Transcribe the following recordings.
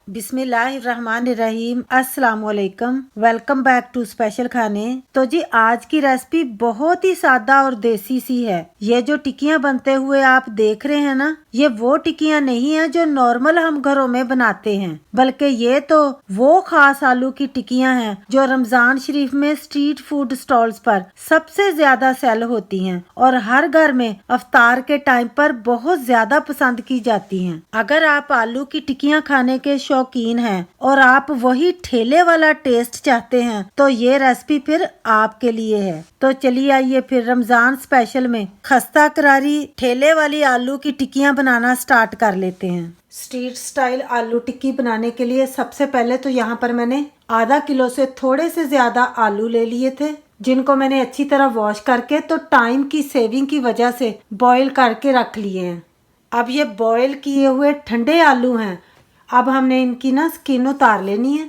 बिस्मिल्लाहिर्रहमानिर्रहीम। अस्सलाम वालेकुम। वेलकम बैक टू स्पेशल खाने। तो जी आज की रेसिपी बहुत ही सादा और देसी सी है। ये जो टिक्कियाँ बनते हुए आप देख रहे हैं ना, ये वो टिक्कियाँ नहीं है जो नॉर्मल हम घरों में बनाते हैं, बल्कि ये तो वो खास आलू की टिक्कियाँ हैं जो रमजान शरीफ में स्ट्रीट फूड स्टॉल्स पर सबसे ज्यादा सेल होती हैं और हर घर में अफ्तार के टाइम पर बहुत ज्यादा पसंद की जाती हैं। अगर आप आलू की टिक्कियाँ खाने के शौकीन हैं और आप वही ठेले वाला टेस्ट चाहते हैं तो ये रेसिपी फिर आपके लिए है। तो चलिए आइए फिर रमजान स्पेशल में खस्ता करारी ठेले वाली आलू की टिक्कियाँ बनाना स्टार्ट कर लेते हैं। स्ट्रीट स्टाइल आलू टिक्की बनाने के लिए सबसे पहले तो यहाँ पर मैंने आधा किलो से थोड़े से ज्यादा आलू ले लिए थे, जिनको मैंने अच्छी तरह वॉश करके तो टाइम की सेविंग की वजह से बॉईल करके रख लिए हैं। अब ये बॉईल किए हुए ठंडे आलू हैं। अब हमने इनकी ना स्किन उतार लेनी है।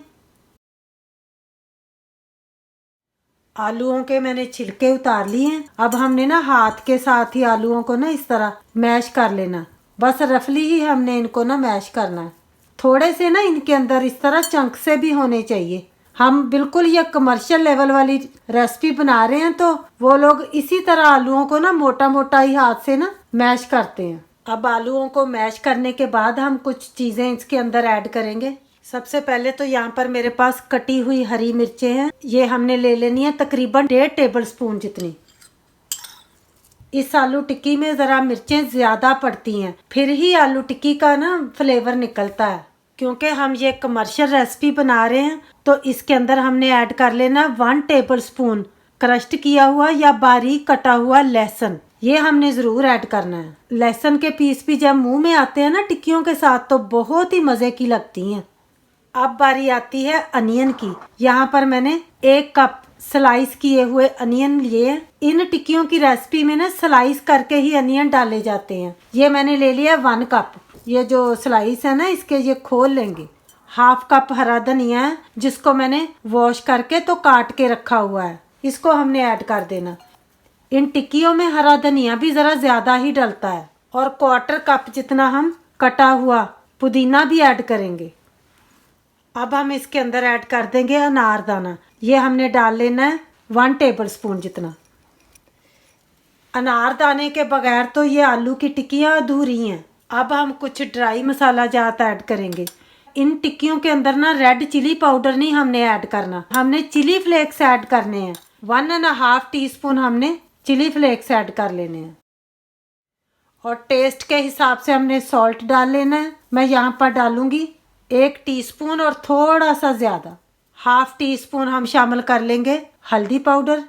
आलूओं के मैंने छिलके उतार लिए हैं। अब हमने ना हाथ के साथ ही आलूओं को ना इस तरह मैश कर लेना। बस रफली ही हमने इनको ना मैश करना है। थोड़े से ना इनके अंदर इस तरह चंक से भी होने चाहिए। हम बिल्कुल ये कमर्शियल लेवल वाली रेसिपी बना रहे हैं तो वो लोग इसी तरह आलूओं को ना मोटा मोटा ही हाथ से ना मैश करते हैं। अब आलूओं को मैश करने के बाद हम कुछ चीज़ें इसके अंदर ऐड करेंगे। सबसे पहले तो यहाँ पर मेरे पास कटी हुई हरी मिर्चें हैं। ये हमने ले लेनी है तकरीबन 1.5 टेबल स्पून जितनी। इस आलू टिक्की में ज़रा मिर्चें ज़्यादा पड़ती हैं, फिर ही आलू टिक्की का ना फ्लेवर निकलता है। क्योंकि हम ये कमर्शियल रेसिपी बना रहे हैं तो इसके अंदर हमने ऐड कर लेना 1 टेबल स्पून क्रश्ड किया हुआ या बारीक कटा हुआ लहसुन। ये हमने ज़रूर ऐड करना है। लहसुन के पीस भी जब मुंह में आते हैं ना टिक्कियों के साथ तो बहुत ही मज़े की लगती हैं। अब बारी आती है अनियन की। यहाँ पर मैंने 1 कप स्लाइस किए हुए अनियन लिए। इन टिक्कियों की रेसिपी में ना स्लाइस करके ही अनियन डाले जाते हैं। ये मैंने ले लिया 1 कप। ये जो स्लाइस है ना इसके ये खोल लेंगे। हाफ कप हरा धनिया है जिसको मैंने वॉश करके तो काट के रखा हुआ है, इसको हमने ऐड कर देना। इन टिक्कियों में हरा धनिया भी ज़रा ज़्यादा ही डलता है। और 1/4 कप जितना हम कटा हुआ पुदीना भी ऐड करेंगे। अब हम इसके अंदर ऐड कर देंगे अनारदाना। ये हमने डाल लेना है 1 टेबल स्पून जितना। अनारदाने के बगैर तो ये आलू की टिक्कियाँ अधूरी हैं। अब हम कुछ ड्राई मसाला जात ऐड करेंगे। इन टिक्कियों के अंदर ना रेड चिली पाउडर नहीं हमने ऐड करना, हमने चिली फ्लेक्स ऐड करने हैं। 1.5 टीस्पून हमने चिली फ्लेक्स ऐड कर लेने हैं। और टेस्ट के हिसाब से हमने सॉल्ट डाल लेना है। मैं यहाँ पर डालूंगी 1 टीस्पून और थोड़ा सा ज़्यादा 1/2 टीस्पून हम शामिल कर लेंगे हल्दी पाउडर।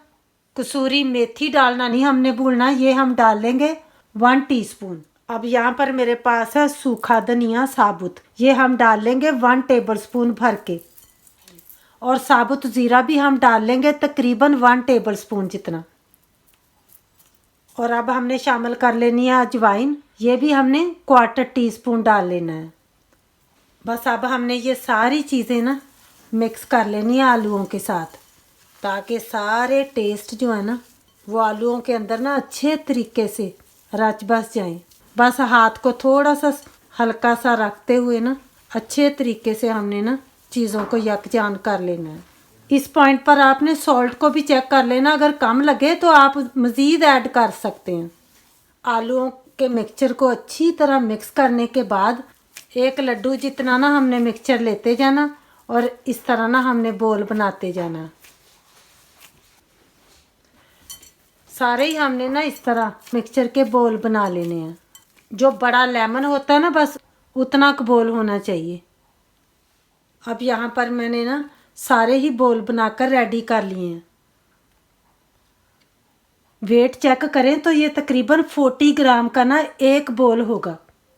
कसूरी मेथी डालना नहीं हमने भूलना, ये हम डाल लेंगे 1 टीस्पून। अब यहाँ पर मेरे पास है सूखा धनिया साबुत, ये हम डाल लेंगे 1 टेबल स्पून भर के। और साबुत ज़ीरा भी हम डाल लेंगे तकरीबन 1 टेबल स्पून जितना। और अब हमने शामिल कर लेनी है अजवाइन, ये भी हमने 1/4 टीस्पून डाल लेना है। बस अब हमने ये सारी चीज़ें ना मिक्स कर लेनी है आलूओं के साथ, ताकि सारे टेस्ट जो है ना वो आलूओं के अंदर ना अच्छे तरीके से रच बस जाएं। बस हाथ को थोड़ा सा हल्का सा रखते हुए ना अच्छे तरीके से हमने ना चीज़ों को यकजान कर लेना है। इस पॉइंट पर आपने सॉल्ट को भी चेक कर लेना, अगर कम लगे तो आप मज़ीद ऐड कर सकते हैं। आलूओं के मिक्सचर को अच्छी तरह मिक्स करने के बाद 1 लड्डू जितना ना हमने मिक्सचर लेते जाना और इस तरह ना हमने बोल बनाते जाना। सारे ही हमने ना इस तरह मिक्सचर के बोल बना लेने हैं। जो बड़ा लेमन होता है ना बस उतना का बोल होना चाहिए। अब यहाँ पर मैंने ना सारे ही बोल बनाकर रेडी कर लिए हैं। वेट चेक करें तो ये तकरीबन 40 ग्राम का ना एक बोल होगा।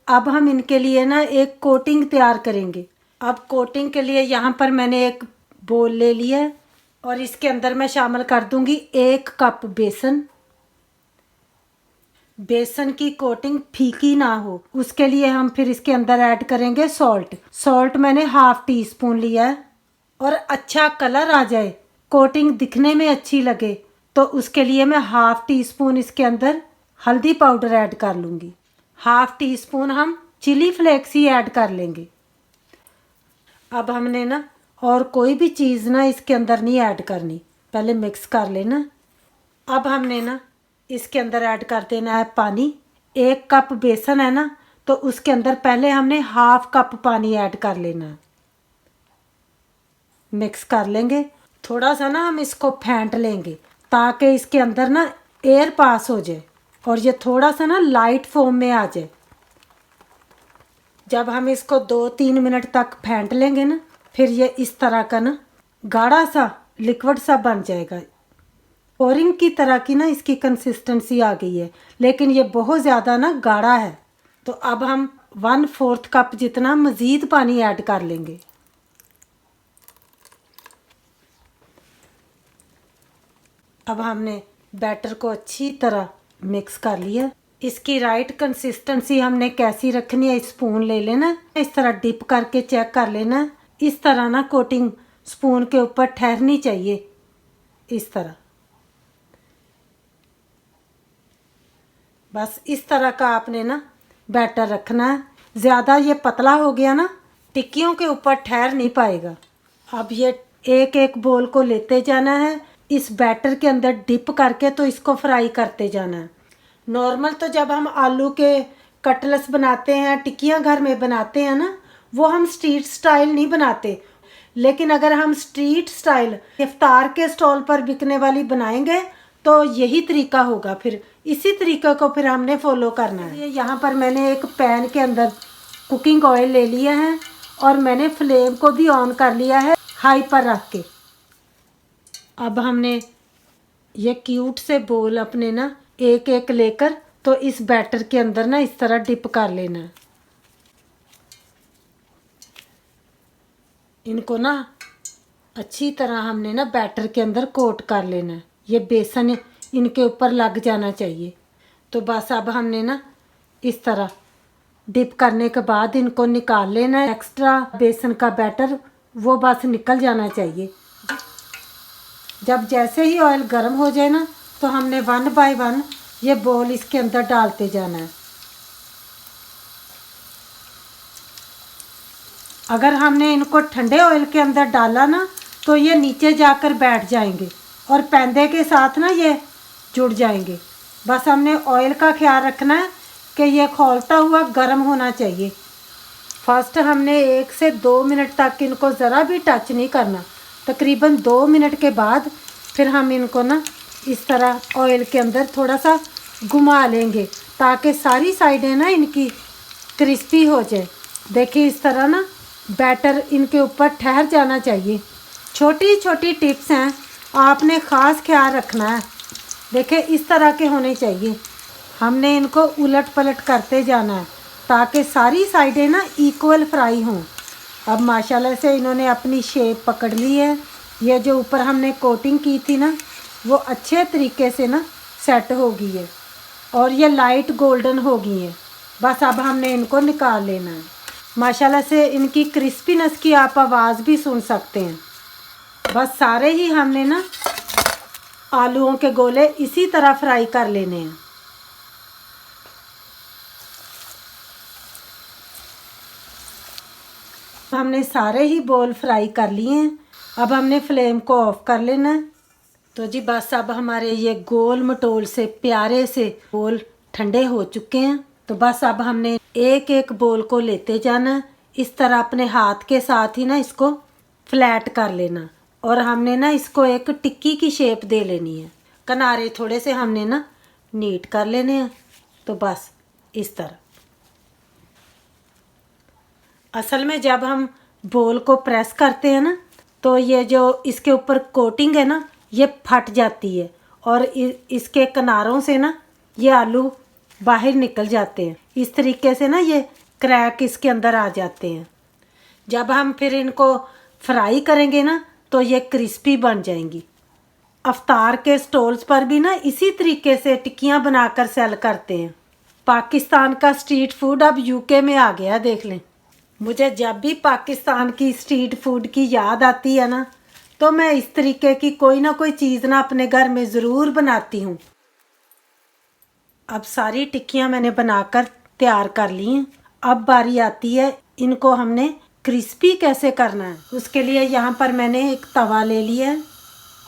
अब हम इनके लिए ना एक कोटिंग तैयार करेंगे। अब कोटिंग के लिए यहाँ पर मैंने एक बोल ले लिया है और इसके अंदर मैं शामिल कर दूंगी 1 कप बेसन। बेसन की कोटिंग फीकी ना हो उसके लिए हम फिर इसके अंदर ऐड करेंगे सॉल्ट। सॉल्ट मैंने 1/2 टीस्पून लिया है। और अच्छा कलर आ जाए, कोटिंग दिखने में अच्छी लगे तो उसके लिए मैं 1/2 टीस्पून इसके अंदर हल्दी पाउडर ऐड कर लूँगी। 1/2 टीस्पून हम चिली फ्लेक्स ही ऐड कर लेंगे। अब हमने ना और कोई भी चीज़ ना इसके अंदर नहीं ऐड करनी, पहले मिक्स कर लेना। अब हमने ना इसके अंदर ऐड कर देना है पानी। 1 कप बेसन है ना, तो उसके अंदर पहले हमने 1/2 कप पानी ऐड कर लेना है। मिक्स कर लेंगे। थोड़ा सा ना हम इसको फेंट लेंगे ताकि इसके अंदर ना एयर पास हो जाए और ये थोड़ा सा ना लाइट फॉर्म में आ जाए। जब हम इसको 2-3 मिनट तक फेंट लेंगे ना, फिर ये इस तरह का ना गाढ़ा सा लिक्विड सा बन जाएगा। पोरिंग की तरह की ना इसकी कंसिस्टेंसी आ गई है, लेकिन ये बहुत ज़्यादा ना गाढ़ा है। तो अब हम 1/4 कप जितना मज़ीद पानी ऐड कर लेंगे। अब हमने बैटर को अच्छी तरह मिक्स कर लिया। इसकी राइट कंसिस्टेंसी हमने कैसी रखनी है, स्पून ले लेना, इस तरह डिप करके चेक कर लेना। इस तरह ना कोटिंग स्पून के ऊपर ठहरनी चाहिए, इस तरह। बस इस तरह का आपने ना बैटर रखना है। ज़्यादा ये पतला हो गया ना, टिक्कियों के ऊपर ठहर नहीं पाएगा। अब ये एक एक बोल को लेते जाना है, इस बैटर के अंदर डिप करके तो इसको फ्राई करते जाना है। नॉर्मल तो जब हम आलू के कटलेट्स बनाते हैं, टिक्कियाँ घर में बनाते हैं ना, वो हम स्ट्रीट स्टाइल नहीं बनाते। लेकिन अगर हम स्ट्रीट स्टाइल इफ्तार के स्टॉल पर बिकने वाली बनाएंगे तो यही तरीका होगा। फिर इसी तरीके को फिर हमने फॉलो करना है। यहाँ पर मैंने एक पैन के अंदर कुकिंग ऑयल ले लिया है और मैंने फ्लेम को भी ऑन कर लिया है हाई पर रख के। अब हमने ये क्यूट से बोल अपने ना एक एक लेकर तो इस बैटर के अंदर ना इस तरह डिप कर लेना है। इनको ना अच्छी तरह हमने ना बैटर के अंदर कोट कर लेना है। ये बेसन इनके ऊपर लग जाना चाहिए। तो बस अब हमने ना इस तरह डिप करने के बाद इनको निकाल लेना है। एक्स्ट्रा बेसन का बैटर वो बस निकल जाना चाहिए। जब जैसे ही ऑयल गर्म हो जाए ना, तो हमने 1 बाय 1 ये बॉल इसके अंदर डालते जाना है। अगर हमने इनको ठंडे ऑयल के अंदर डाला ना, तो ये नीचे जाकर बैठ जाएंगे और पैंदे के साथ ना ये जुड़ जाएंगे। बस हमने ऑयल का ख्याल रखना है कि ये खौलता हुआ गर्म होना चाहिए। फर्स्ट हमने 1 से 2 मिनट तक इनको ज़रा भी टच नहीं करना। तकरीबन 2 मिनट के बाद फिर हम इनको ना इस तरह ऑयल के अंदर थोड़ा सा घुमा लेंगे ताकि सारी साइडें ना इनकी क्रिस्पी हो जाए। देखिए इस तरह ना बैटर इनके ऊपर ठहर जाना चाहिए। छोटी छोटी टिप्स हैं, आपने ख़ास ख्याल रखना है। देखिए इस तरह के होने चाहिए। हमने इनको उलट पलट करते जाना है ताकि सारी साइडें ना इक्वल फ्राई हों। अब माशाल्लाह से इन्होंने अपनी शेप पकड़ ली है। ये जो ऊपर हमने कोटिंग की थी ना, वो अच्छे तरीके से ना सेट हो गई है और ये लाइट गोल्डन हो गई है। बस अब हमने इनको निकाल लेना है। माशाल्लाह से इनकी क्रिस्पीनेस की आप आवाज़ भी सुन सकते हैं। बस सारे ही हमने ना आलूओं के गोले इसी तरह फ्राई कर लेने हैं। हमने सारे ही बॉल फ्राई कर लिए हैं। अब हमने फ्लेम को ऑफ कर लेना है। तो जी बस अब हमारे ये गोल मटोल से प्यारे से बोल ठंडे हो चुके हैं। तो बस अब हमने एक एक बोल को लेते जाना है। इस तरह अपने हाथ के साथ ही ना इसको फ्लैट कर लेना और हमने ना इसको एक टिक्की की शेप दे लेनी है। किनारे थोड़े से हमने ना नीट कर लेने हैं। तो बस इस तरह। असल में जब हम बोल को प्रेस करते हैं ना, तो ये जो इसके ऊपर कोटिंग है ना, ये फट जाती है और इसके किनारों से ना ये आलू बाहर निकल जाते हैं। इस तरीके से ना ये क्रैक इसके अंदर आ जाते हैं। जब हम फिर इनको फ्राई करेंगे ना, तो ये क्रिस्पी बन जाएंगी। अफ्तार के स्टॉल्स पर भी ना इसी तरीके से टिक्कियाँ बनाकर सेल करते हैं। पाकिस्तान का स्ट्रीट फूड अब यूके में आ गया, देख लें। मुझे जब भी पाकिस्तान की स्ट्रीट फूड की याद आती है ना, तो मैं इस तरीके की कोई ना कोई चीज़ ना अपने घर में ज़रूर बनाती हूँ। अब सारी टिक्कियाँ मैंने बनाकर तैयार कर ली हैं। अब बारी आती है इनको हमने क्रिस्पी कैसे करना है उसके लिए यहाँ पर मैंने एक तवा ले लिया है।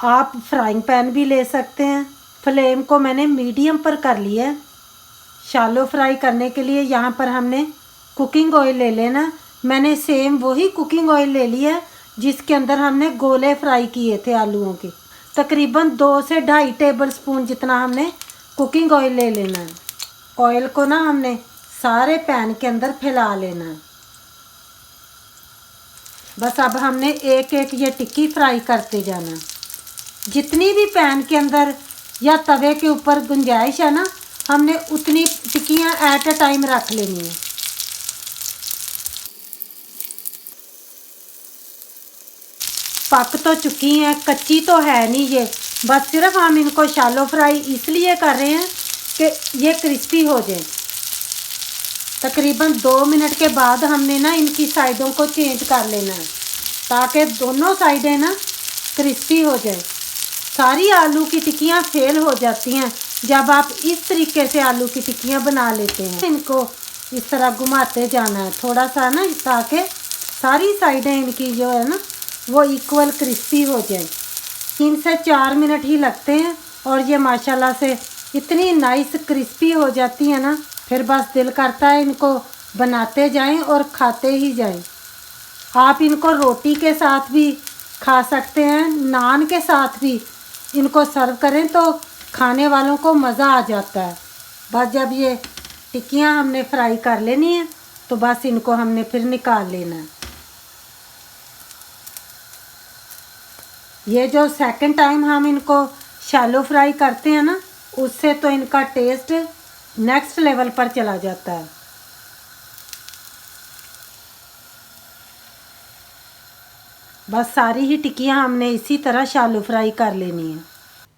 आप फ्राइंग पैन भी ले सकते हैं। फ्लेम को मैंने मीडियम पर कर लिया है। शैलो फ्राई करने के लिए यहाँ पर हमने कुकिंग ऑयल ले लेना। मैंने सेम वही कुकिंग ऑयल ले लिया है जिसके अंदर हमने गोले फ्राई किए थे आलूओं के। तकरीबन 2 से 2.5 टेबल स्पून जितना हमने कुकिंग ऑयल ले लेना है। ऑयल को ना हमने सारे पैन के अंदर फैला लेना है। बस अब हमने एक एक ये टिक्की फ्राई करते जाना। जितनी भी पैन के अंदर या तवे के ऊपर गुंजाइश है ना, हमने उतनी टिक्कियाँ एट अ टाइम रख लेनी है। पक तो चुकी हैं, कच्ची तो है नहीं ये। बस सिर्फ हम इनको शैलो फ्राई इसलिए कर रहे हैं कि ये क्रिस्पी हो जाए। तकरीबन 2 मिनट के बाद हमने ना इनकी साइडों को चेंज कर लेना है ताकि दोनों साइडें ना क्रिस्पी हो जाए। सारी आलू की टिक्कियाँ फेल हो जाती हैं जब आप इस तरीके से आलू की टिक्कियाँ बना लेते हैं। इनको इस तरह घुमाते जाना है थोड़ा सा ना, ताकि सारी साइडें इनकी जो है ना वो इक्वल क्रिस्पी हो जाए। 3 से 4 मिनट ही लगते हैं और ये माशाल्लाह से इतनी नाइस क्रिस्पी हो जाती है ना, फिर बस दिल करता है इनको बनाते जाएं और खाते ही जाएं। आप इनको रोटी के साथ भी खा सकते हैं, नान के साथ भी इनको सर्व करें तो खाने वालों को मज़ा आ जाता है। बस जब ये टिक्कियाँ हमने फ्राई कर लेनी है तो बस इनको हमने फिर निकाल लेना है। ये जो सेकंड टाइम हम इनको शैलो फ्राई करते हैं ना, उससे तो इनका टेस्ट नेक्स्ट लेवल पर चला जाता है। बस सारी ही टिक्कियाँ हमने इसी तरह शैलो फ्राई कर लेनी है।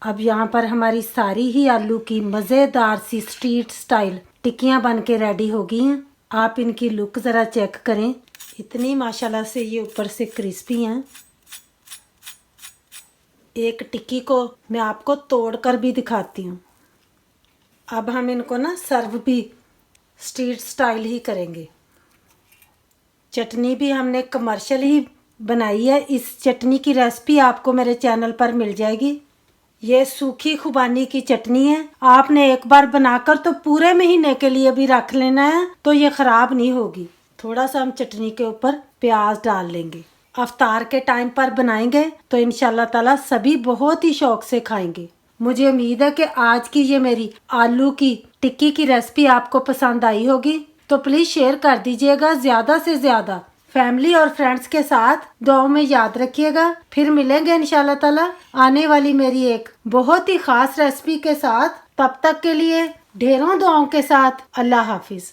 अब यहाँ पर हमारी सारी ही आलू की मज़ेदार सी स्ट्रीट स्टाइल टिक्कियाँ बन के रेडी हो गई हैं। आप इनकी लुक ज़रा चेक करें, इतनी माशाल्लाह से ये ऊपर से क्रिस्पी हैं। एक टिक्की को मैं आपको तोड़कर भी दिखाती हूँ। अब हम इनको ना सर्व भी स्ट्रीट स्टाइल ही करेंगे। चटनी भी हमने कमर्शियल ही बनाई है। इस चटनी की रेसिपी आपको मेरे चैनल पर मिल जाएगी। ये सूखी खुबानी की चटनी है। आपने एक बार बनाकर तो पूरे महीने के लिए भी रख लेना है तो ये ख़राब नहीं होगी। थोड़ा सा हम चटनी के ऊपर प्याज डाल लेंगे। अफ्तार के टाइम पर बनाएंगे तो इंशाल्लाह ताला सभी बहुत ही शौक से खाएंगे। मुझे उम्मीद है कि आज की ये मेरी आलू की टिक्की की रेसिपी आपको पसंद आई होगी, तो प्लीज़ शेयर कर दीजिएगा ज़्यादा से ज़्यादा। फैमिली और फ्रेंड्स के साथ दुआओं में याद रखिएगा। फिर मिलेंगे इंशाल्लाह ताला आने वाली मेरी एक बहुत ही ख़ास रेसिपी के साथ। तब तक के लिए ढेरों दुआओं के साथ अल्लाह हाफिज़।